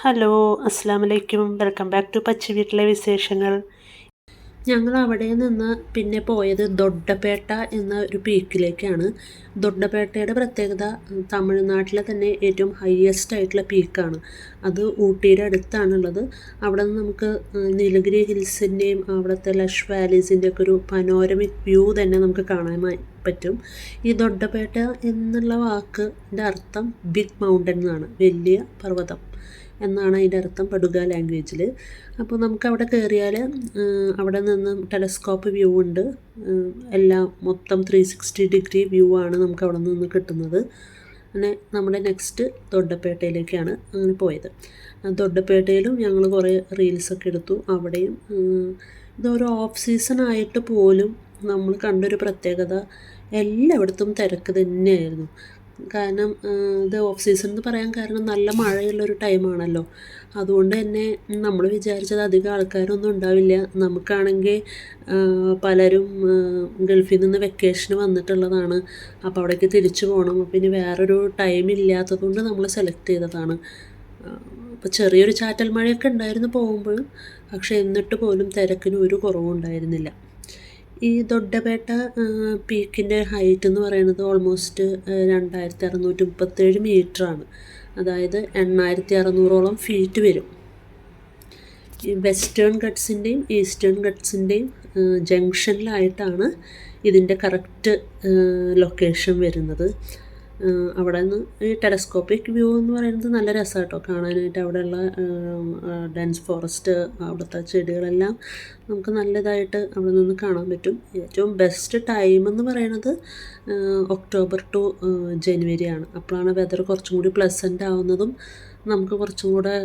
Hello, അസ്സാം വലൈക്കും. Welcome back to പച്ച വീട്ടിലെ വിശേഷങ്ങൾ. ഞങ്ങൾ അവിടെ നിന്ന് പിന്നെ പോയത് ദൊഡ്ഡപേട്ട എന്ന ഒരു പീക്കിലേക്കാണ്. ദൊഡ്ഡപേട്ടയുടെ പ്രത്യേകത തമിഴ്നാട്ടിലെ തന്നെ ഏറ്റവും ഹയസ്റ്റ് ആയിട്ടുള്ള പീക്കാണ്. അത് ഊട്ടിയുടെ അടുത്താണുള്ളത്. അവിടെ നിന്ന് നമുക്ക് നീലഗിരി ഹിൽസിൻ്റെയും അവിടുത്തെ ലഷ് വാലീസിൻ്റെ ഒക്കെ ഒരു പനോരമിക് വ്യൂ തന്നെ നമുക്ക് കാണാൻ പറ്റും. ഈ ദൊഡ്ഡപേട്ട എന്നുള്ള വാക്കിൻ്റെ അർത്ഥം ബിഗ് മൗണ്ടൻ എന്നാണ്, വലിയ പർവ്വതം എന്നാണ് അതിൻ്റെ അർത്ഥം പടുക ലാംഗ്വേജിൽ. അപ്പോൾ നമുക്കവിടെ കയറിയാൽ അവിടെ നിന്ന് ടെലസ്കോപ്പ് വ്യൂ ഉണ്ട്. എല്ലാം മൊത്തം 360 ഡിഗ്രി വ്യൂ ആണ് നമുക്ക് അവിടെ നിന്ന് കിട്ടുന്നത്. അങ്ങനെ നമ്മുടെ നെക്സ്റ്റ് ദൊഡ്ഡപേട്ടയിലേക്കാണ് അങ്ങനെ പോയത്. ദൊഡ്ഡപേട്ടയിലും ഞങ്ങൾ കുറേ റീൽസൊക്കെ എടുത്തു. അവിടെയും ഇതൊരു ഓഫ് സീസൺ ആയിട്ട് പോലും നമ്മൾ കണ്ടൊരു പ്രത്യേകത, എല്ലായിടത്തും തിരക്ക് തന്നെയായിരുന്നു. കാരണം ഇത് ഓഫ് സീസൺ എന്ന് പറയാൻ കാരണം നല്ല മഴയുള്ളൊരു ടൈമാണല്ലോ. അതുകൊണ്ട് തന്നെ നമ്മൾ വിചാരിച്ചത് അധികം ആൾക്കാരൊന്നും ഉണ്ടാവില്ല. നമുക്കാണെങ്കിൽ പലരും ഗൾഫിൽ നിന്ന് വെക്കേഷന് വന്നിട്ടുള്ളതാണ്. അപ്പോൾ അവിടേക്ക് തിരിച്ചു പോകണം. അപ്പോൾ ഇനി വേറൊരു ടൈം ഇല്ലാത്തതുകൊണ്ട് നമ്മൾ സെലക്ട് ചെയ്തതാണ്. അപ്പോൾ ചെറിയൊരു ചാറ്റൽ മഴയൊക്കെ ഉണ്ടായിരുന്നു പോകുമ്പോഴും. പക്ഷേ എന്നിട്ട് പോലും തിരക്കിന് ഒരു കുറവും ഉണ്ടായിരുന്നില്ല. ഈ ദൊഡ്ഡപേട്ട പീക്കിൻ്റെ ഹൈറ്റ് എന്ന് പറയുന്നത് ഓൾമോസ്റ്റ് 2637 മീറ്ററാണ്. അതായത് 8600ഓളം ഫീറ്റ് വരും. ഈ വെസ്റ്റേൺ ഗട്ട്സിൻ്റെയും ഈസ്റ്റേൺ ഗട്ട്സിൻ്റെയും ജംഗ്ഷനിലായിട്ടാണ് ഇതിൻ്റെ കറക്റ്റ് ലൊക്കേഷൻ വരുന്നത്. അവിടെ നിന്ന് ഈ ടെലസ്കോപ്പിക് വ്യൂ എന്ന് പറയുന്നത് നല്ല രസമാണ് കേട്ടോ കാണാനായിട്ട്. അവിടെയുള്ള ഡെൻസ് ഫോറസ്റ്റ്, അവിടുത്തെ ചെടികളെല്ലാം നമുക്ക് നല്ലതായിട്ട് അവിടെ നിന്ന് കാണാൻ പറ്റും. ഏറ്റവും ബെസ്റ്റ് ടൈം എന്ന് പറയുന്നത് ഒക്ടോബർ ടു ജനുവരി ആണ്. അപ്പോഴാണ് വെതർ കുറച്ചും കൂടി പ്ലസൻ്റ് ആവുന്നതും നമുക്ക് കുറച്ചും കൂടെ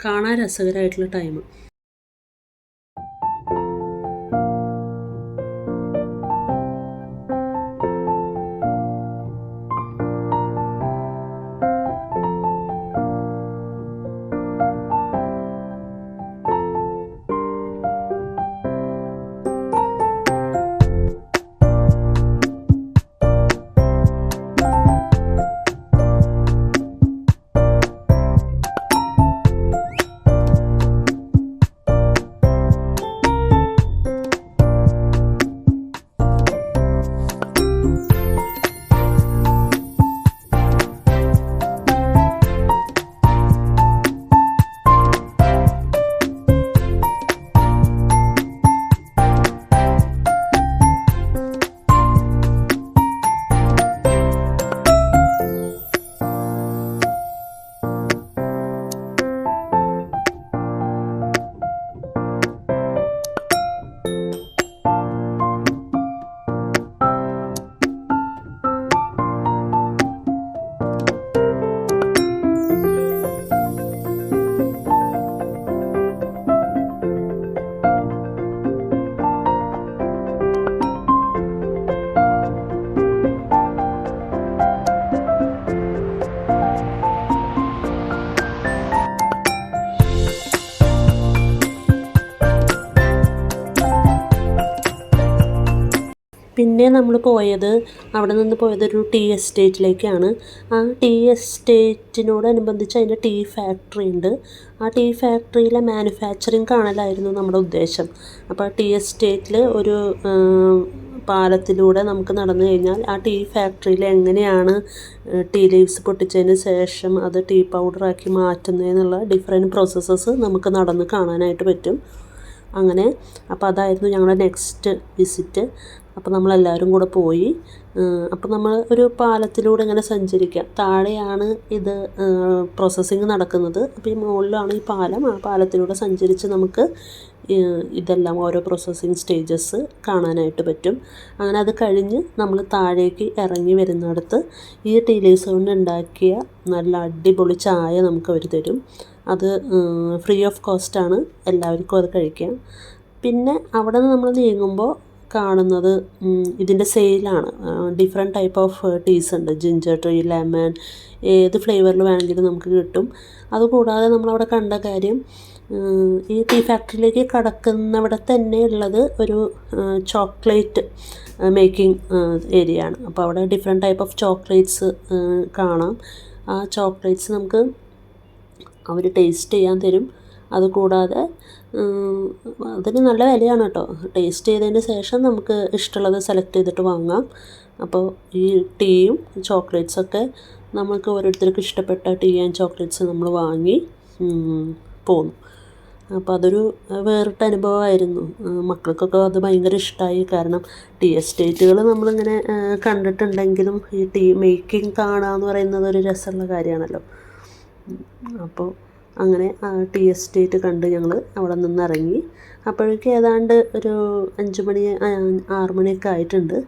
കാണാൻ രസകരമായിട്ടുള്ള ടൈം. പിന്നെ നമ്മൾ അവിടെ നിന്ന് പോയത് ഒരു ടീ എസ്റ്റേറ്റിലേക്കാണ്. ആ ടീ എസ്റ്റേറ്റിനോടനുബന്ധിച്ച് അതിൻ്റെ ടീ ഫാക്ടറി ഉണ്ട്. ആ ടീ ഫാക്ടറിയിലെ മാനുഫാക്ചറിങ് കാണലായിരുന്നു നമ്മുടെ ഉദ്ദേശം. അപ്പോൾ ആ ടീ എസ്റ്റേറ്റിൽ ഒരു പാലത്തിലൂടെ നമുക്ക് നടന്നു കഴിഞ്ഞാൽ ആ ടീ ഫാക്ടറിയിൽ എങ്ങനെയാണ് ടീ ലീവ്സ് പൊട്ടിച്ചതിന് ശേഷം അത് ടീ പൗഡറാക്കി മാറ്റുന്നതെന്നുള്ള ഡിഫറെൻറ്റ് പ്രോസസ്സസ് നമുക്ക് നടന്ന് കാണാനായിട്ട് പറ്റും. അങ്ങനെ അപ്പോൾ അതായിരുന്നു ഞങ്ങളുടെ നെക്സ്റ്റ് വിസിറ്റ്. അപ്പോൾ നമ്മളെല്ലാവരും കൂടെ പോയി. അപ്പോൾ നമ്മൾ ഒരു പാലത്തിലൂടെ ഇങ്ങനെ സഞ്ചരിക്കാം. താഴെയാണ് ഇത് പ്രോസസ്സിങ് നടക്കുന്നത്. അപ്പോൾ ഈ മുകളിലാണ് ഈ പാലം. ആ പാലത്തിലൂടെ സഞ്ചരിച്ച് നമുക്ക് ഇതെല്ലാം ഓരോ പ്രോസസ്സിങ് സ്റ്റേജസ് കാണാനായിട്ട് പറ്റും. അങ്ങനെ അത് കഴിഞ്ഞ് നമ്മൾ താഴേക്ക് ഇറങ്ങി വരുന്നിടത്ത് ഈ ടീ ലീവ്സ് കൊണ്ട് ഉണ്ടാക്കിയ നല്ല അടിപൊളി ചായ നമുക്ക് അവർ തരും. അത് ഫ്രീ ഓഫ് കോസ്റ്റാണ്, എല്ലാവർക്കും അത് കഴിക്കാം. പിന്നെ അവിടെ നിന്ന് നമ്മൾ നീങ്ങുമ്പോൾ കാണുന്നത് ഇതിൻ്റെ സെയിലാണ്. ഡിഫറെൻറ്റ് ടൈപ്പ് ഓഫ് ടീസ് ഉണ്ട്. ജിഞ്ചർ ടീ, ലെമൺ, ഏത് ഫ്ലേവറിൽ വേണമെങ്കിലും നമുക്ക് കിട്ടും. അതുകൂടാതെ നമ്മളവിടെ കണ്ട കാര്യം, ഈ ടീ ഫാക്ടറിയിലേക്ക് കടക്കുന്നവിടെ തന്നെ ഉള്ളത് ഒരു ചോക്ലേറ്റ് മേക്കിംഗ് ഏരിയ ആണ്. അപ്പോൾ അവിടെ ഡിഫറെൻറ്റ് ടൈപ്പ് ഓഫ് ചോക്ലേറ്റ്സ് കാണാം. ആ ചോക്ലേറ്റ്സ് നമുക്ക് അവർ ടേസ്റ്റ് ചെയ്യാൻ തരും. അതുകൂടാതെ അതിന് നല്ല വിലയാണ് കേട്ടോ. ടേസ്റ്റ് ചെയ്തതിന് ശേഷം നമുക്ക് ഇഷ്ടമുള്ളത് സെലക്ട് ചെയ്തിട്ട് വാങ്ങാം. അപ്പോൾ ഈ ടീയും ചോക്ലേറ്റ്സൊക്കെ നമുക്ക് ഓരോരുത്തർക്കും ഇഷ്ടപ്പെട്ട ടീ ആൻഡ് ചോക്ലേറ്റ്സ് നമ്മൾ വാങ്ങി പോന്നു. അപ്പോൾ അതൊരു വേറിട്ട അനുഭവമായിരുന്നു. മക്കൾക്കൊക്കെ അത് ഭയങ്കര ഇഷ്ടമായി. കാരണം ടീ എസ്റ്റേറ്റുകൾ നമ്മളിങ്ങനെ കണ്ടിട്ടുണ്ടെങ്കിലും ഈ ടീ മേക്കിംഗ് കാണുക എന്ന് പറയുന്നത് ഒരു രസമുള്ള കാര്യമാണല്ലോ. അപ്പോൾ അങ്ങനെ ടീ എസ്റ്റേറ്റ് കണ്ട് ഞങ്ങൾ അവിടെ നിന്ന് ഇറങ്ങി. അപ്പോഴേക്കും ഏതാണ്ട് ഒരു 5 മണി 6 മണിയൊക്കെ ആയിട്ടുണ്ട്.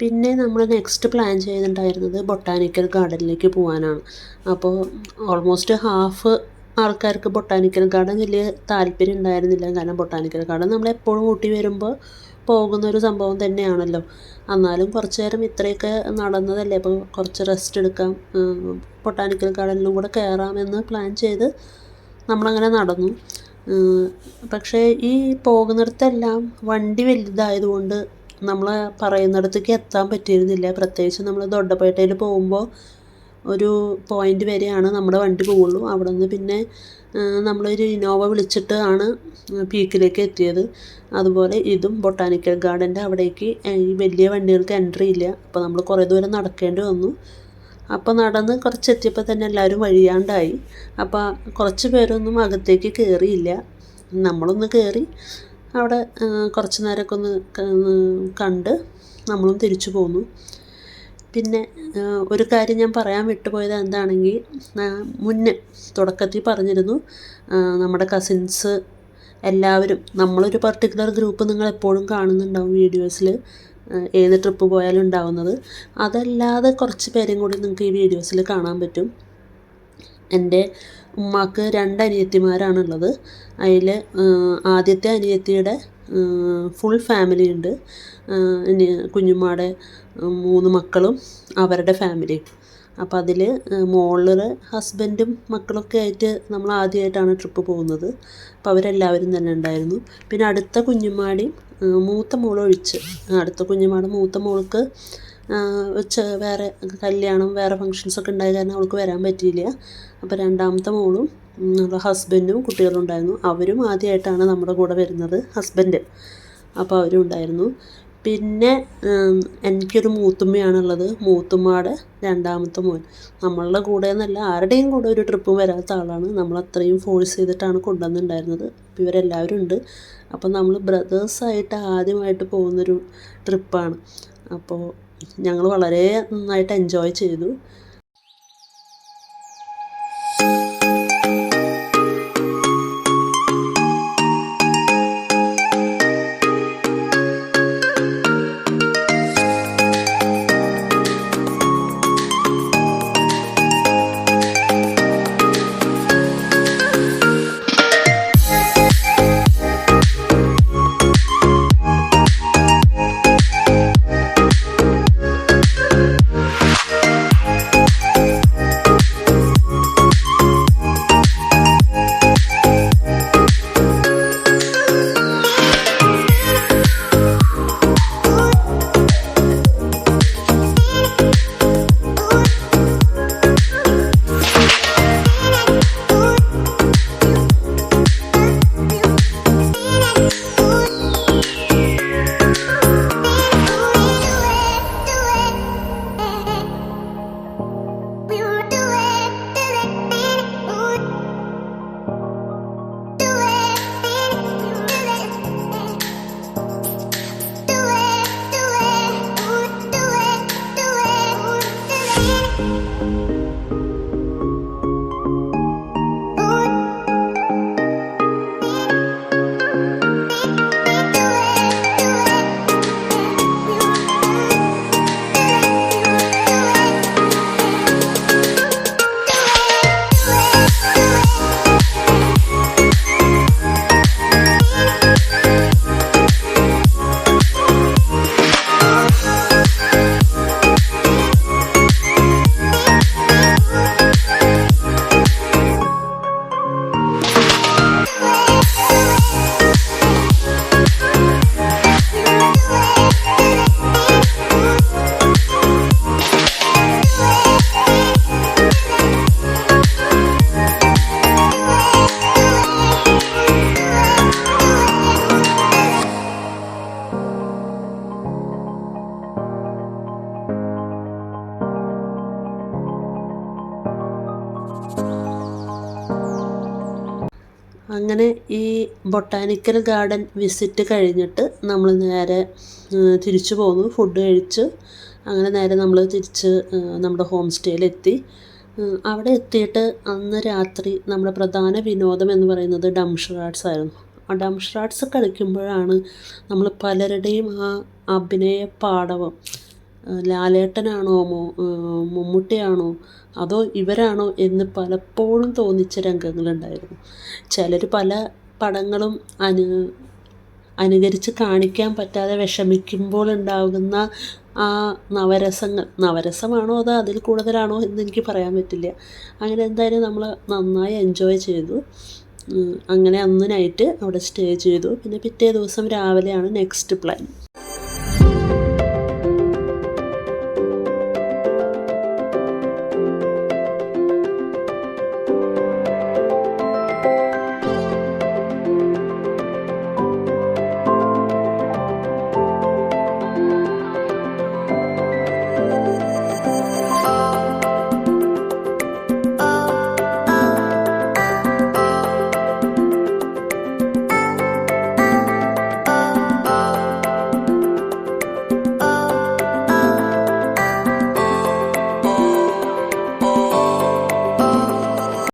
പിന്നെ നമ്മൾ നെക്സ്റ്റ് പ്ലാൻ ചെയ്തിട്ടുണ്ടായിരുന്നത് ബൊട്ടാനിക്കൽ ഗാർഡനിലേക്ക് പോകാനാണ്. അപ്പോൾ ഓൾമോസ്റ്റ് ഹാഫ് ആൾക്കാർക്ക് ബൊട്ടാനിക്കൽ ഗാർഡൻ വലിയ താല്പര്യം ഉണ്ടായിരുന്നില്ല. കാരണം ബൊട്ടാനിക്കൽ ഗാർഡൻ നമ്മളെപ്പോഴും ഊട്ടി വരുമ്പോൾ പോകുന്നൊരു സംഭവം തന്നെയാണല്ലോ. എന്നാലും കുറച്ച് നേരം ഇത്രയൊക്കെ നടന്നതല്ലേ, അപ്പോൾ കുറച്ച് റെസ്റ്റ് എടുക്കാം, ബൊട്ടാനിക്കൽ ഗാർഡനിലും കൂടെ കയറാമെന്ന് പ്ലാൻ ചെയ്ത് നമ്മളങ്ങനെ നടന്നു. പക്ഷേ ഈ പോകുന്നിടത്തെല്ലാം വണ്ടി വലുതായതുകൊണ്ട് നമ്മൾ പറയുന്നിടത്തേക്ക് എത്താൻ പറ്റിയിരുന്നില്ല. പ്രത്യേകിച്ച് നമ്മൾ ദൊഡ്ഡപേട്ടയിൽ പോകുമ്പോൾ ഒരു പോയിൻ്റ് വരെയാണ് നമ്മുടെ വണ്ടി പോവുള്ളൂ. അവിടെ നിന്ന് പിന്നെ നമ്മളൊരു ഇന്നോവ വിളിച്ചിട്ട് ആണ് പീക്കിലേക്ക് എത്തിയത്. അതുപോലെ ഇതും ബൊട്ടാനിക്കൽ ഗാർഡൻ്റെ അവിടേക്ക് ഈ വലിയ വണ്ടികൾക്ക് എൻട്രി ഇല്ല. അപ്പോൾ നമ്മൾ കുറേ ദൂരം നടക്കേണ്ടി വന്നു. അപ്പോൾ നടന്ന് കുറച്ചെത്തിയപ്പോൾ തന്നെ എല്ലാവരും വഴിയാണ്ടായി. അപ്പോൾ കുറച്ച് പേരൊന്നും അകത്തേക്ക് കയറിയില്ല. നമ്മളൊന്ന് കയറി അവിടെ കുറച്ച് നേരമൊക്കെ ഒന്ന് കണ്ട് നമ്മളും തിരിച്ചു പോന്നു. പിന്നെ ഒരു കാര്യം ഞാൻ പറയാൻ വിട്ടുപോയത് എന്താണെങ്കിൽ, മുന്നേ തുടക്കത്തിൽ പറഞ്ഞിരുന്നു നമ്മുടെ കസിൻസ് എല്ലാവരും, നമ്മളൊരു പർട്ടിക്കുലർ ഗ്രൂപ്പ് നിങ്ങളെപ്പോഴും കാണുന്നുണ്ടാവും വീഡിയോസിൽ, ഏത് ട്രിപ്പ് പോയാലും ഉണ്ടാവുന്നത്. അതല്ലാതെ കുറച്ച് പേരും കൂടി നിങ്ങൾക്ക് ഈ വീഡിയോസിൽ കാണാൻ പറ്റും. എൻ്റെ ഉമ്മാക്ക് 2 അനിയത്തിമാരാണുള്ളത്. അതിൽ ആദ്യത്തെ അനിയത്തിയുടെ ഫുൾ ഫാമിലി ഉണ്ട്. കുഞ്ഞുമ്മയുടെ 3 മക്കളും അവരുടെ ഫാമിലിയും. അപ്പോൾ അതിൽ മോളിൽ ഹസ്ബൻഡും മക്കളൊക്കെ ആയിട്ട് നമ്മൾ ആദ്യമായിട്ടാണ് ട്രിപ്പ് പോകുന്നത്. അപ്പോൾ അവരെല്ലാവരും തന്നെ ഉണ്ടായിരുന്നു. പിന്നെ അടുത്ത കുഞ്ഞുമ്മാടെയും മൂത്ത മോളൊഴിച്ച്, അടുത്ത കുഞ്ഞുമ്മാടെ മൂത്ത മോൾക്ക് വേറെ കല്യാണം, വേറെ ഫങ്ഷൻസൊക്കെ ഉണ്ടായ കാരണം അവൾക്ക് വരാൻ പറ്റിയില്ല. അപ്പോൾ രണ്ടാമത്തെ മോളും നമ്മുടെ ഹസ്ബൻഡും കുട്ടികളും ഉണ്ടായിരുന്നു. അവരും ആദ്യമായിട്ടാണ് നമ്മുടെ കൂടെ വരുന്നത്, ഹസ്ബൻഡ്. അപ്പോൾ അവരും ഉണ്ടായിരുന്നു. പിന്നെ എനിക്കൊരു മൂത്തുമ്മയാണുള്ളത്, മൂത്തുമ്മയുടെ 2ാമത്തെ മോൻ. നമ്മളുടെ കൂടെ എന്നല്ല, ആരുടെയും കൂടെ ഒരു ട്രിപ്പും വരാത്ത ആളാണ്. നമ്മളത്രയും ഫോഴ്സ് ചെയ്തിട്ടാണ് കൊണ്ടുവന്നിട്ടുണ്ടായിരുന്നത്. അപ്പോൾ ഇവരെല്ലാവരും ഉണ്ട്. അപ്പോൾ നമ്മൾ ബ്രദേഴ്സായിട്ട് ആദ്യമായിട്ട് പോകുന്നൊരു ട്രിപ്പാണ്. അപ്പോൾ ഞങ്ങൾ വളരെ നന്നായിട്ട് എൻജോയ് ചെയ്തു. അങ്ങനെ ഈ ബൊട്ടാനിക്കൽ ഗാർഡൻ വിസിറ്റ് കഴിഞ്ഞിട്ട് നമ്മൾ നേരെ തിരിച്ചു പോന്നു. ഫുഡ് കഴിച്ച് അങ്ങനെ നേരെ നമ്മൾ തിരിച്ച് നമ്മുടെ ഹോം സ്റ്റേയിലെത്തി. അവിടെ എത്തിയിട്ട് അന്ന് രാത്രി നമ്മുടെ പ്രധാന വിനോദം എന്ന് പറയുന്നത് ഡംഷറാട്സ് ആയിരുന്നു. ആ ഡംഷറാട്സ് കളിക്കുമ്പോഴാണ് നമ്മൾ പലരുടെയും ആ അഭിനയ പാടവം ലാലേട്ടനാണോ മമ്മൂട്ടിയാണോ അതോ ഇവരാണോ എന്ന് പലപ്പോഴും തോന്നിച്ച രംഗങ്ങളുണ്ടായിരുന്നു. ചിലർ പല പടങ്ങളും അനുകരിച്ച് കാണിക്കാൻ പറ്റാതെ വിഷമിക്കുമ്പോൾ ഉണ്ടാകുന്ന ആ നവരസമാണോ അതോ അതിൽ കൂടുതലാണോ എന്നെനിക്ക് പറയാൻ പറ്റില്ല. അങ്ങനെ എന്തായാലും നമ്മൾ നന്നായി എൻജോയ് ചെയ്തു. അങ്ങനെ അന്ന് നൈറ്റ് അവിടെ സ്റ്റേ ചെയ്തു. പിന്നെ പിറ്റേ ദിവസം രാവിലെയാണ് നെക്സ്റ്റ് പ്ലാൻ.